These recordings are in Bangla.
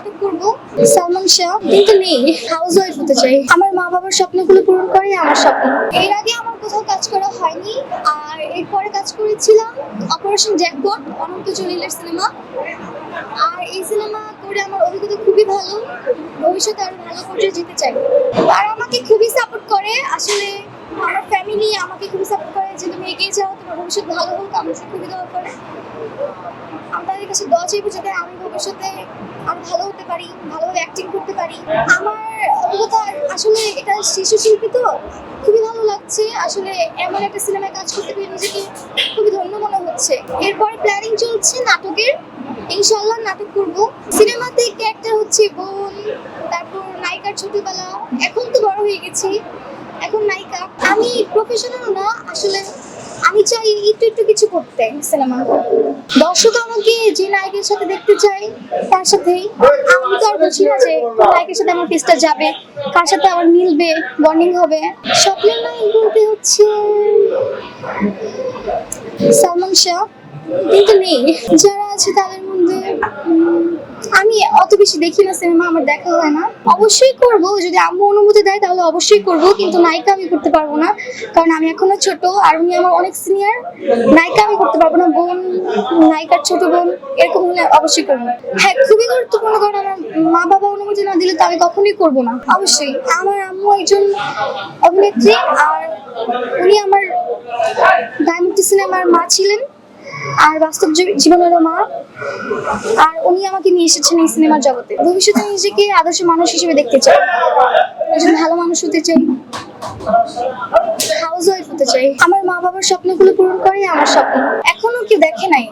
নাটক করব সালমান শাহ, কিন্তু নেই, হাউস ওয়াইফ হতে চাই। আমার মা বাবার স্বপ্নগুলো পূরণ করে আমার স্বপ্ন। এর আগে আমার কোথাও কাজ করা হয়নি, আর এরপরে কাজ করেছিলাম অপারেশন জ্যাকপট, অনন্ত জলিলের সিনেমা। আর এই সিনেমা করে আমার অভিজ্ঞতা খুবই ভালো, ভবিষ্যতে আরো ভালো পর্যায়ে যেতে চাই। আর আমাকে খুবই সাপোর্ট করে, আসলে আমার ফ্যামিলি আমাকে খুবই সাপোর্ট করে যে তুমি এগিয়ে যাও, তোমার ভবিষ্যৎ ভালো হোক, আমাকে খুবই দোয়া করে। আপনাদের কাছে দোয়া চাইবো যাতে আমি ভবিষ্যতে আরো ভালো হতে পারি, ভালোভাবে অ্যাক্টিং করতে পারি। আমার অভিজ্ঞতা আসলে এটা শিশু শিল্পী তো খুবই ভালো লাগছে, আসলে এমন একটা সিনেমায় কাজ করতে পেরে নিজেকে খুবই ধন্য মনে হচ্ছে। এরপরে প্ল্যানিং চলছে নাটকের, ইনশাআল্লাহ নাটক করব। সিনেমাতে ক্যারেক্টার হচ্ছে বোন, তারপর নায়িকার ছোটবেলা, এখন তো বড় হয়ে গেছি, এখন নায়িকা। আমি প্রফেশনাল না, আসলে আমি চাই একটু একটু কিছু করতে সিনেমা। দর্শক আমাকে যে নায়কের সাথে দেখতে চাই তার সাথেই। আমি তো আর বুঝি না যে কোন নায়কের সাথে আমার ফেসটা যাবে, কার সাথে আমার মিলবে, বন্ডিং হবে। স্বপ্নের নায়ক বলতে হচ্ছে সালমান শাহ, কিন্তু নেই। যারা আছে তাদের মধ্যে আমি অত বেশি দেখি না সিনেমা, আমার দেখা হয় না। অবশ্যই করব, যদি আম্মু অনুমতি দেয় তাহলে অবশ্যই করব, কিন্তু নায়িকা আমি করতে পারবো না, কারণ আমি এখনো ছোট আর উনি আমার অনেক সিনিয়র। নায়িকা আমি করতে পারবো না, বোন, নায়িকার ছোট বোন এরকম হলে অবশ্যই করবো। হ্যাঁ, খুবই গুরুত্বপূর্ণ, কারণ আমার মা বাবা অনুমতি না দিলে তো আমি কখনোই করবো না। অবশ্যই আমার আম্মু একজন অভিনেত্রী, আর উনি আমার ডায়মন্ড সিনেমার মা ছিলেন, আর বাস্তব জীবনেরও মা। আর উনি আমাকে নিয়ে এসেছেন এই সিনেমার জগতে। ভবিষ্যতে নিজেকে আদর্শ মানুষ হিসেবে দেখতে চাই, একজন ভালো মানুষ হতে চাই, হাউস ওয়াইফ হতে চাই। আমার মা বাবার স্বপ্নগুলো পূরণ করে আমার স্বপ্ন। এখনো কেউ দেখে নাই,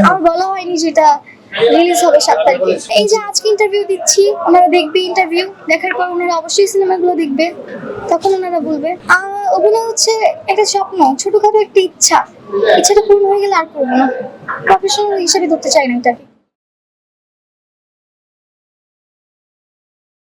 আমার বলা হয়নি যেটা রিলিজ হবে 7 তারিখে। এই যে আজকে ইন্টারভিউ দিচ্ছি, ওনারা দেখবে, ইন্টারভিউ দেখার পর ওনারা অবশ্যই সিনেমাগুলো দেখবে, তখন ওনারা বলবে। অভিনয় হচ্ছে একটা স্বপ্ন, ছোটখাটো একটা ইচ্ছাটা পূর্ণ হয়ে গেলে আর করবো না, প্রফেশনাল হিসেবে ধরতে চাই না এটাকে।